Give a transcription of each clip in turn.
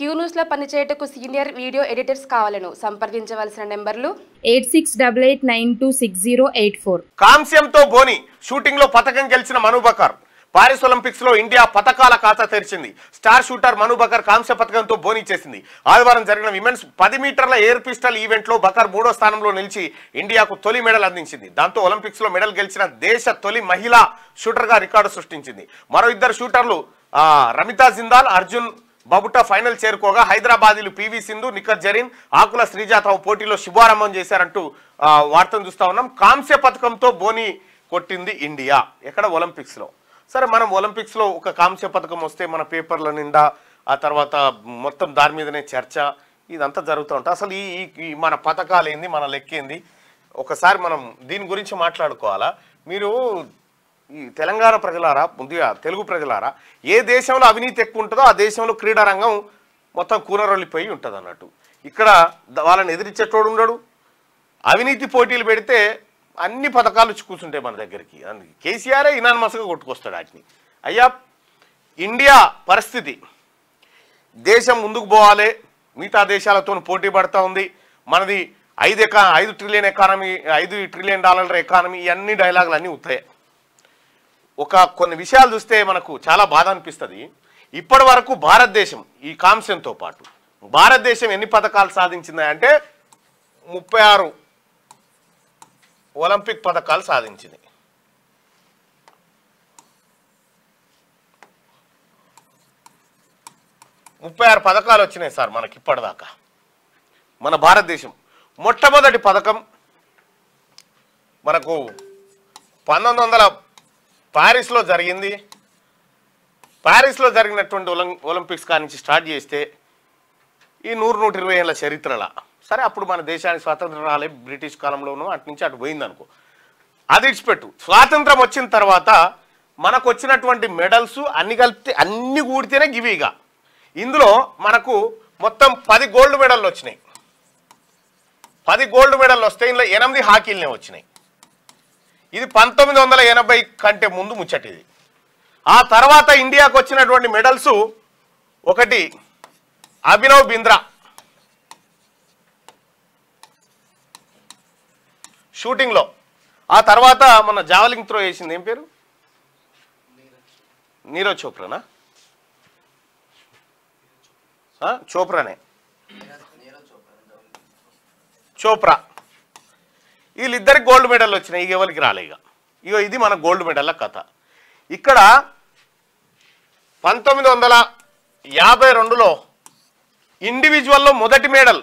Q news లో పనిచేయటకు senior video editors కావాలను సంప్రదించవలసిన నెంబర్లు 8688960884. కాంస్యంతో బోని షూటింగ్ లో పతకం గెలిచిన మను బకర్. పారిస్ ఒలింపిక్స్ లో ఇండియా పతకాల ఖాతా తెరిచింది. స్టార్ షూటర్ మను బకర్ కాంస్య పతకంతో బోని చేసింది. ఆదివారం జరిగిన విమెన్స్ 10 మీటర్ల ఎయిర్ పిస్టల్ ఈవెంట్ లో బకర్ 3వ స్థానంలో నిలిచి ఇండియాకు తొలి మెడల్ అందించింది. దాంతో ఒలింపిక్స్ లో మెడల్ గెలిచిన దేశ తొలి మహిళా షూటర్ గా రికార్డు సృష్టించింది. మరో ఇద్దరు షూటర్లు రమితా జిందాల్, అర్జున్ బబుటా ఫైనల్ చేరుకోగా హైదరాబాదీలు పివి సింధు, నిఖత్ జరీన్, ఆకుల శ్రీజ తమ పోటీలో శుభారంభం చేశారంటూ వార్తను చూస్తా ఉన్నాం. కాంస్య పథకంతో బోని కొట్టింది ఇండియా ఎక్కడ ఒలింపిక్స్ లో. సరే, మనం ఒలింపిక్స్ లో ఒక కాంస్య పథకం వస్తే మన పేపర్ల నిండా ఆ తర్వాత మొత్తం దాని మీదనే చర్చ ఇదంతా జరుగుతూ ఉంటుంది. అసలు ఈ మన పథకాలు ఏంది, మన లెక్కేంది, ఒకసారి మనం దీని గురించి మాట్లాడుకోవాలా. మీరు ఈ తెలంగాణ ప్రజలారా, ముందుగా తెలుగు ప్రజలారా, ఏ దేశంలో అవినీతి ఎక్కువ ఉంటుందో ఆ దేశంలో క్రీడా రంగం మొత్తం కూనరొల్లిపోయి ఉంటుంది అన్నట్టు. ఇక్కడ వాళ్ళని ఎదిరించేటోడు ఉండడు. అవినీతి పోటీలు పెడితే అన్ని పథకాలు కూర్చుంటాయి మన దగ్గరికి. అందుకే కేసీఆరే ఇనానిమస్గా కొట్టుకొస్తాడు వాటిని. అయ్యా, ఇండియా పరిస్థితి, దేశం ముందుకు పోవాలి, మిగతా దేశాలతో పోటీ పడుతూ ఉంది. మనది 5 ట్రిలియన్ ఎకానమీ, $5 ట్రిలియన్ ఎకానమీ, ఇవన్నీ డైలాగులు అన్నీ ఉంటాయి. కొన్ని విషయాలు చూస్తే మనకు చాలా బాధ అనిపిస్తుంది. ఇప్పటి వరకు భారతదేశం ఈ కాంస్యంతో పాటు భారతదేశం ఎన్ని పథకాలు సాధించింది అంటే 36 ఒలింపిక్ పథకాలు సాధించింది. పథకాలు వచ్చినాయి సార్ మనకి ఇప్పటిదాకా. మన భారతదేశం మొట్టమొదటి పథకం మనకు 1900 పారిస్లో జరిగింది. పారిస్లో జరిగినటువంటి ఒలింపిక్స్ కాడి నుంచి స్టార్ట్ చేస్తే ఈ 100-120 ఏళ్ళ చరిత్రలా. సరే, అప్పుడు మన దేశానికి స్వాతంత్రం రాలే, బ్రిటిష్ కాలంలోనూ అటు నుంచి అటు పోయిందనుకో, అది ఇచ్చిపెట్టు. స్వాతంత్రం వచ్చిన తర్వాత మనకు వచ్చినటువంటి మెడల్స్ అన్ని కలిపితే అన్ని కూడితేనే గివిగా. ఇందులో మనకు మొత్తం 10 గోల్డ్ మెడల్లు వచ్చినాయి. 10 గోల్డ్ మెడల్లు వస్తే ఇందులో 8 హాకీలనే వచ్చినాయి. ఇది 1980 కంటే ముందు ముచ్చటిది. ఆ తర్వాత ఇండియాకు వచ్చినటువంటి మెడల్స్, ఒకటి అభినవ్ బింద్రా షూటింగ్లో, ఆ తర్వాత మన జావలింగ్ త్రో వేసింది, ఏం పేరు, నీరజ్ చోప్రానా, చోప్రానే, చోప్రా, వీళ్ళిద్దరికి గోల్డ్ మెడల్ వచ్చినాయి. ఇక ఎవరికి రాలే. ఇక ఇది మన గోల్డ్ మెడల్ల కథ. ఇక్కడ 1952లో ఇండివిజువల్లో మొదటి medal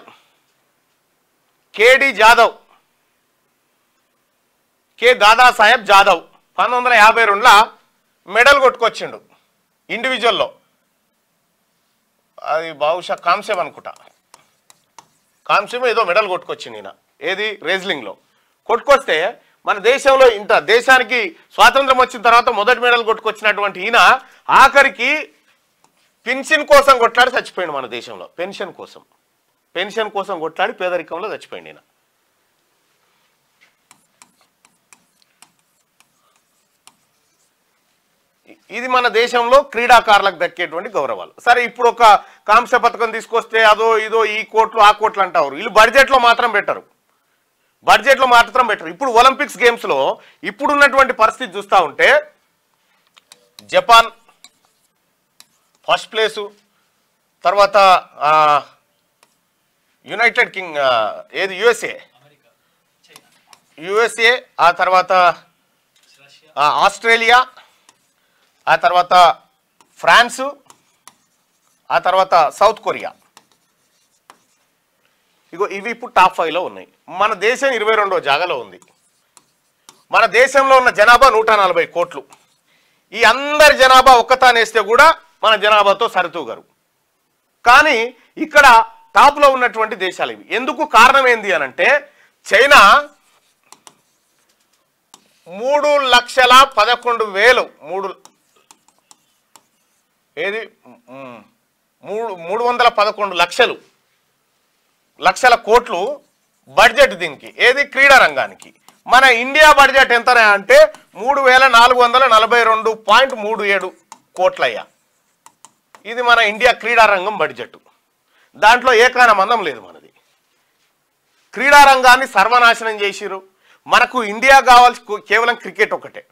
K D Jadhav, K Dadasaheb Jadhav 1952లో మెడల్ కొట్టుకొచ్చిండు ఇండివిజువల్లో. అది బహుశా కాంస్యం అనుకుంటా, కాంస్యం ఏదో మెడల్ కొట్టుకొచ్చింది ఈయన. ఏది, రెజ్లింగ్లో కొట్టుకొస్తే మన దేశంలో దేశానికి స్వాతంత్రం వచ్చిన తర్వాత మొదటి మెడల్ కొట్టుకొచ్చినటువంటి ఈయన ఆఖరికి పెన్షన్ కోసం కొట్లాడి చచ్చిపోయింది మన దేశంలో. పెన్షన్ కోసం కొట్లాడి పేదరికంలో చచ్చిపోయింది ఈయన. ఇది మన దేశంలో క్రీడాకారులకు దక్కేటువంటి గౌరవాలు. సరే, ఇప్పుడు ఒక కాంస్య పథకం తీసుకొస్తే అదో ఇదో ఈ కోట్లు ఆ కోట్లు అంటారు. వీళ్ళు బడ్జెట్లో మాత్రం పెట్టరు. ఇప్పుడు ఒలింపిక్స్ గేమ్స్లో ఇప్పుడున్నటువంటి పరిస్థితి చూస్తూ ఉంటే జపాన్ ఫస్ట్ ప్లేసు, తర్వాత యునైటెడ్ ఏది యుఎస్ఏ, ఆ తర్వాత ఆస్ట్రేలియా, ఆ తర్వాత ఫ్రాన్సు, ఆ తర్వాత సౌత్ కొరియా. ఇవి ఇప్పుడు టాప్ 5లో ఉన్నాయి. మన దేశం 22వ జాగాలో ఉంది. మన దేశంలో ఉన్న జనాభా 140 కోట్లు. ఈ అందరి జనాభా ఒక్కతానేస్తే కూడా మన జనాభాతో సరితూగరు. కానీ ఇక్కడ టాప్లో ఉన్నటువంటి దేశాలు ఇవి. ఎందుకు కారణం ఏంది అనంటే, చైనా 311 లక్షల కోట్లు బడ్జెట్ దీనికి, ఏది, క్రీడా రంగానికి. మన ఇండియా బడ్జెట్ ఎంత అంటే 3442.37 కోట్లయ్యా. ఇది మన ఇండియా క్రీడా రంగం బడ్జెట్. దాంట్లో ఏకానమందం లేదు మనది. క్రీడా రంగాన్ని సర్వనాశనం చేసిరు. మనకు ఇండియా కావాల్సి కేవలం క్రికెట్ ఒకటే.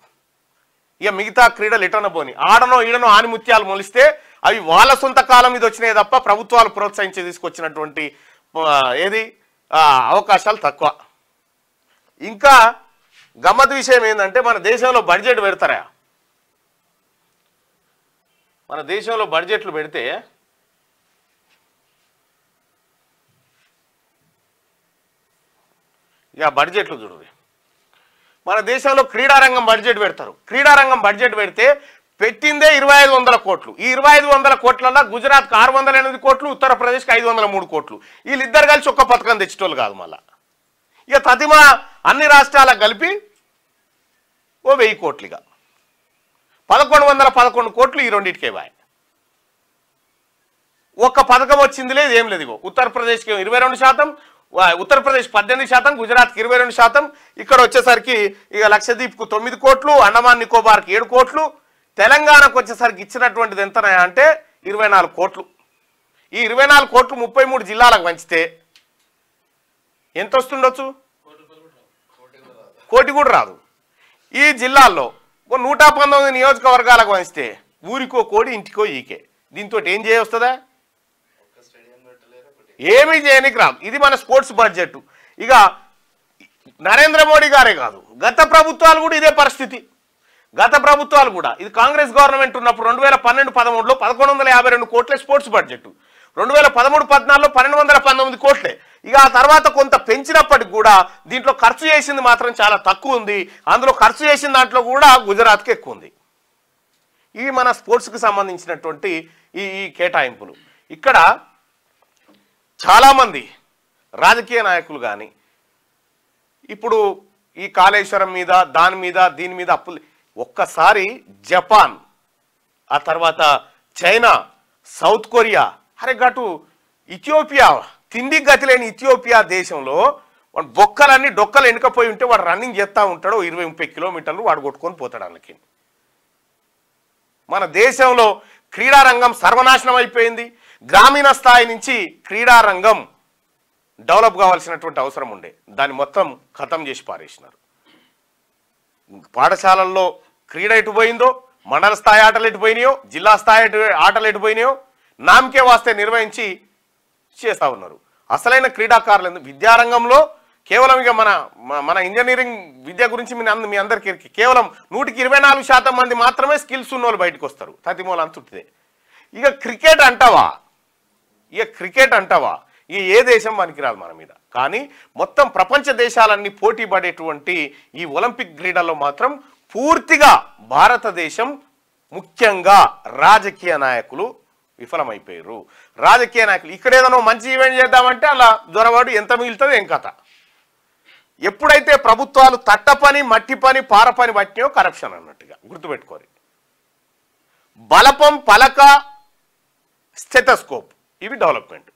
ఇక మిగతా క్రీడలు ఎటన పోని ఆడనో ఈడనో ఆనిముత్యాలు మొలిస్తే అవి వాళ్ళ సొంత కాలం మీద వచ్చినాయి తప్ప ప్రభుత్వాలు ప్రోత్సహించి తీసుకొచ్చినటువంటి అవకాశాలు తక్కువ. ఇంకా గమ్మత్ విషయం ఏంటంటే మన దేశంలో బడ్జెట్ పెడతారా? మన దేశంలో బడ్జెట్లు పెడితే ఇక బడ్జెట్లు చూడండి. మన దేశంలో క్రీడారంగం బడ్జెట్ పెడతారు. క్రీడారంగం బడ్జెట్ పెడితే పెట్టిందే 2500 కోట్లు. ఈ 2500 కోట్లలో గుజరాత్కి 608 కోట్లు, ఉత్తరప్రదేశ్కి 503 కోట్లు. వీళ్ళిద్దరు కలిసి ఒక్క పథకం తెచ్చేటోళ్ళు కాదు. మళ్ళా ఇక తతిమా అన్ని రాష్ట్రాలకు కలిపి ఓ 1000 కోట్లు. ఇక 1111 కోట్లు ఈ రెండింటికే బాయ్. ఒక్క పథకం వచ్చింది లేదు, ఏం లేదు. ఇగో ఉత్తరప్రదేశ్కి 22%, ఉత్తరప్రదేశ్ 18%, గుజరాత్కి 22%. ఇక్కడ వచ్చేసరికి ఇక లక్షద్వీప్కు 9 కోట్లు, అండమాన్ నికోబార్కి 7 కోట్లు, తెలంగాణకు వచ్చేసరికి ఇచ్చినటువంటిది ఎంత అంటే 24 కోట్లు. ఈ 24 కోట్లు 33 జిల్లాలకు పంచితే ఎంత వస్తుండొచ్చు? కోటి కూడా రాదు. ఈ జిల్లాల్లో 119 నియోజకవర్గాలకు పంచితే ఊరికో కోడి ఇంటికో ఈకే. దీంతో ఏం చేయొస్తుందా? ఏమీ చేయనికి రాదు. ఇది మన స్పోర్ట్స్ బడ్జెట్. ఇక నరేంద్ర మోడీ గారే కాదు, గత ప్రభుత్వాలు కూడా ఇదే పరిస్థితి. గత ప్రభుత్వాలు కూడా ఇది కాంగ్రెస్ గవర్నమెంట్ ఉన్నప్పుడు 2012-13లో 1152 కోట్లే స్పోర్ట్స్ బడ్జెట్. 2013-14లో 1219 కోట్లే. ఇక ఆ తర్వాత కొంత పెంచినప్పటికి కూడా దీంట్లో ఖర్చు చేసింది మాత్రం చాలా తక్కువ ఉంది. అందులో ఖర్చు చేసిన దాంట్లో కూడా గుజరాత్కి ఎక్కువ ఉంది. ఇవి మన స్పోర్ట్స్కి సంబంధించినటువంటి ఈ కేటాయింపులు. ఇక్కడ చాలామంది రాజకీయ నాయకులు కానీ ఇప్పుడు ఈ కాళేశ్వరం మీద దీని మీద అప్పులు. ఒక్కసారి జపాన్, ఆ తర్వాత చైనా, సౌత్ కొరియా, అరే గటు ఇథియోపియా, తిండి గతి లేని ఇథియోపియా దేశంలో వాడు బొక్కలన్నీ డొక్కలు వెనుకపోయి ఉంటే వాడు రన్నింగ్ చేస్తూ ఉంటాడు. 20-30 కిలోమీటర్లు వాడు కొట్టుకొని పోతాడు అన్నకి. మన దేశంలో క్రీడారంగం సర్వనాశనం అయిపోయింది. గ్రామీణ స్థాయి నుంచి క్రీడారంగం డెవలప్ కావాల్సినటువంటి అవసరం ఉండే, దాన్ని మొత్తం ఖతం చేసి పారేసినారు. పాఠశాలల్లో క్రీడ ఎటుపోయిందో, మండల స్థాయి ఆటలు ఎటుపోయినాయో, జిల్లా స్థాయి ఆటలు ఎటుపోయినాయో నామకే వాస్తే నిర్వహించి చేస్తూ ఉన్నారు. అసలైన క్రీడాకారులు విద్యారంగంలో కేవలం ఇక మన ఇంజనీరింగ్ విద్య గురించి మీ అందరికీ కేవలం 124% మంది మాత్రమే స్కిల్స్ ఉన్న వాళ్ళు బయటకు వస్తారు. తతిమూల అంతుంటిదే. ఇక క్రికెట్ అంటావా ఏ దేశం పనికిరాదు మన మీద. కానీ మొత్తం ప్రపంచ దేశాలన్నీ పోటీ పడేటువంటి ఈ ఒలింపిక్ క్రీడల్లో మాత్రం పూర్తిగా భారతదేశం, ముఖ్యంగా రాజకీయ నాయకులు విఫలమైపోయారు. రాజకీయ నాయకులు ఇక్కడ ఏదైనా మంచి ఈవెంట్ చేద్దామంటే అలా దొరవాడు ఎంత మిగులుతుంది ఏం కథ. ఎప్పుడైతే ప్రభుత్వాలు తట్ట పని, మట్టి పని, పార పని పట్టినాయో కరప్షన్ అన్నట్టుగా గుర్తుపెట్టుకోరు. బలపం, పలక, స్టెథోస్కోప్ ఇవి డెవలప్మెంట్.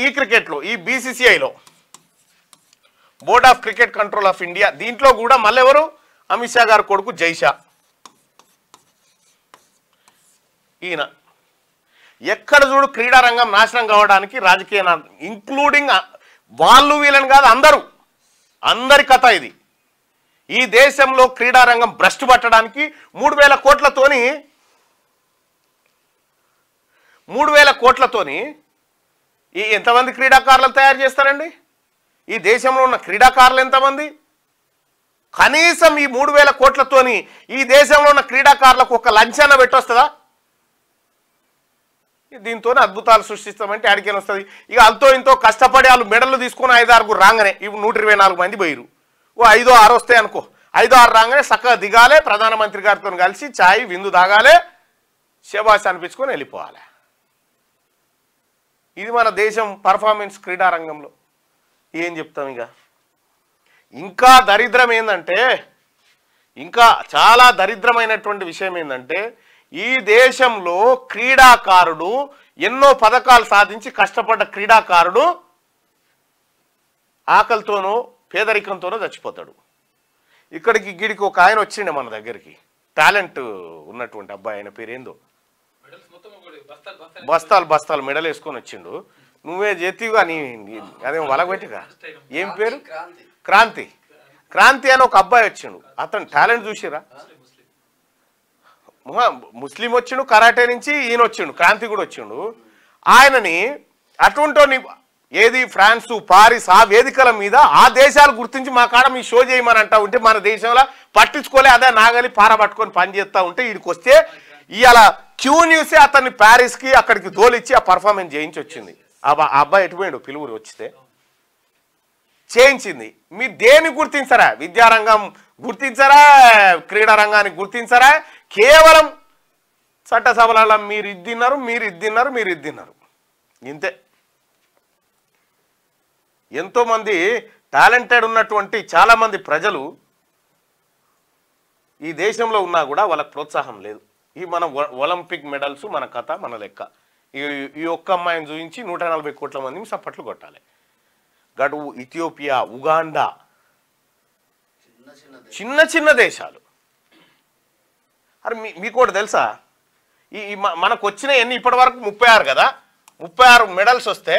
ఈ క్రికెట్లో ఈ BCCIలో board of cricket control of India దీంట్లో కూడా మళ్ళీ ఎవరు? అమిత్ షా గారు కొడుకు జైషా. ఈయన ఎక్కడ చూడు క్రీడారంగం నాశనం కావడానికి రాజకీయ ఇంక్లూడింగ్ వాళ్ళు వీళ్ళని కాదు అందరి కథ ఇది. ఈ దేశంలో క్రీడారంగం భ్రష్టు పట్టడానికి 3000 కోట్లతోని ఎంతమంది క్రీడాకారులను తయారు చేస్తారండి? ఈ దేశంలో ఉన్న క్రీడాకారులు ఎంతమంది? కనీసం ఈ 3000 కోట్లతోని ఈ దేశంలో ఉన్న క్రీడాకారులకు ఒక లంచాన పెట్టొస్తుందా? దీంతోనే అద్భుతాలు సృష్టిస్తామంటే ఆడికేం వస్తుంది? ఇక అంతో ఇంతో కష్టపడి వాళ్ళు మెడలు తీసుకొని 5-6 రాగానే ఇప్పుడు 124 మంది పోయిరు. ఓ 5-6 వస్తాయి అనుకో. 5-6 రాగానే చక్కగా దిగాలే, ప్రధానమంత్రి గారితో కలిసి ఛాయ్ విందు తాగాలే, శబాష్ అనిపించుకొని వెళ్ళిపోవాలి. ఇది మన దేశం పర్ఫార్మెన్స్ క్రీడారంగంలో. ఏం చెప్తాం? ఇంకా దరిద్రం ఏంటంటే, ఇంకా చాలా దరిద్రమైనటువంటి విషయం ఏంటంటే, ఈ దేశంలో క్రీడాకారుడు ఎన్నో పథకాలు సాధించి కష్టపడ్డ క్రీడాకారుడు ఆకలితోనో పేదరికంతోనో చచ్చిపోతాడు. ఇక్కడికి గిడికి ఒక ఆయన వచ్చిండే మన దగ్గరికి, టాలెంట్ ఉన్నటువంటి అబ్బాయి, ఆయన పేరు ఏందో బస్తాలు బస్తాలు మెడలు వేసుకొని వచ్చిండు. నువ్వే చేతిగా అదేం వలగబెట్టిగా. ఏం పేరు? క్రాంతి. క్రాంతి అని ఒక అబ్బాయి వచ్చిండు. అతను టాలెంట్ చూసిరా? ముస్లిం వచ్చిండు, కరాటే నుంచి ఈయన వచ్చిండు, క్రాంతి కూడా వచ్చిండు. ఆయనని అటువంటి ఏది ఫ్రాన్సు, పారిస్ ఆ వేదికల మీద ఆ దేశాలు గుర్తించి మా కాడ మీ షో చేయమని అంటా ఉంటే మన దేశంలో పట్టించుకోలే. అదే నాగలి పార పట్టుకొని పని చేస్తూ ఉంటే వీడికి వస్తే ఇవాళ క్యూ న్యూసే అతన్ని ప్యారిస్కి అక్కడికి తోలిచ్చి ఆ పర్ఫార్మెన్స్ చేయించి వచ్చింది. ఆ అబ్బాయి ఎటుపోయాడు పిలువురు వచ్చితే చేయించింది. మీరు దేన్ని గుర్తించరా? విద్యారంగం గుర్తించరా? క్రీడా రంగానికి గుర్తించరా? కేవలం చట్టసభలలో మీరు ఇది తిన్నారు, మీరు ఇది తిన్నారు, మీరు ఇది తిన్నారు, ఇంతే. ఎంతోమంది టాలెంటెడ్ ఉన్నటువంటి చాలామంది ప్రజలు ఈ దేశంలో ఉన్నా కూడా వాళ్ళకి ప్రోత్సాహం లేదు. ఈ మన ఒలింపిక్ మెడల్స్ మన కథ మన లెక్క. ఈ ఒక్క అమ్మాయిని చూపించి 140 కోట్ల మందిని సప్పట్లు కొట్టాలి. గడు ఇథియోపియా, ఉగాండా, చిన్న చిన్న దేశాలు. అరే మీకు కూడా తెలుసా? ఈ మనకు వచ్చిన ఎన్ని ఇప్పటి వరకు 36 కదా. 36 మెడల్స్ వస్తే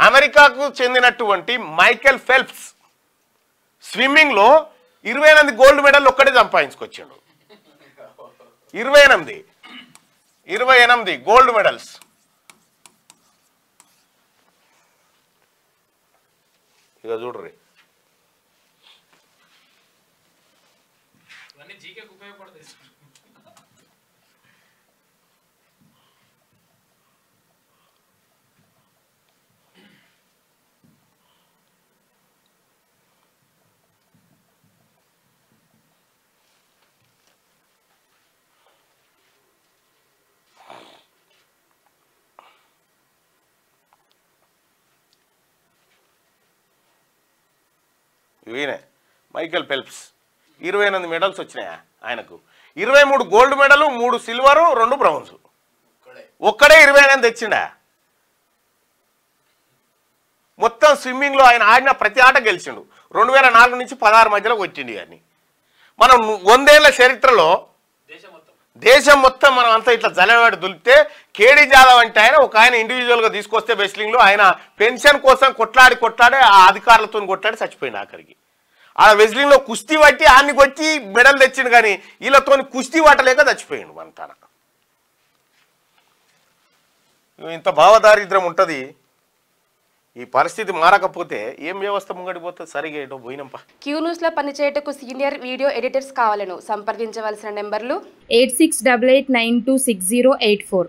అమెరికాకు చెందినటువంటి మైకెల్ ఫెల్ప్స్ స్విమ్మింగ్లో 28 గోల్డ్ మెడల్ ఒక్కడే సంపాదించుకొచ్చాడు. 28 గోల్డ్ మెడల్స్. ఇక చూడ్రి. ఈయనే మైకెల్ ఫెల్ప్స్ 28 మెడల్స్ వచ్చినాయా ఆయనకు. 23 గోల్డ్ మెడల్, 3 సిల్వరు, 2 బ్రౌన్స్. ఒక్కడే 28 తెచ్చిండా. మొత్తం స్విమ్మింగ్లో ఆయన ఆడిన ప్రతి ఆట గెలిచిండు. 2004 నుంచి 16 మధ్యలో వచ్చిండు. కానీ మనం 100 ఏళ్ల చరిత్రలో దేశం మొత్తం మనం అంతా ఇట్లా జలవాడి దులిపితే కేడీ జాదవ్ అంటే ఆయన ఇండివిజువల్గా తీసుకొస్తే వెస్లింగ్లో ఆయన పెన్షన్ కోసం కొట్లాడి ఆ అధికారులతో కొట్లాడి చచ్చిపోయింది. ఆఖరికి ఆ వెస్లింగ్లో కుస్తీ పట్టి ఆన్ని కొట్టి మెడల్ తెచ్చిండు. కానీ వీళ్ళతో కుస్తీ పట్టలేక చచ్చిపోయిండు. మన తన ఇంత భావదారిద్ర్యం ఉంటుంది. ఈ పరిస్థితి మారకపోతే ఏం వ్యవస్థ ముంగడిపోతుంది? సరిగా ఏటో పోయినంప. క్యూ న్యూస్ లో పనిచేయటకు సీనియర్ వీడియో ఎడిటర్స్ కావాలను సంప్రదించవలసిన నెంబర్లు 8688926084.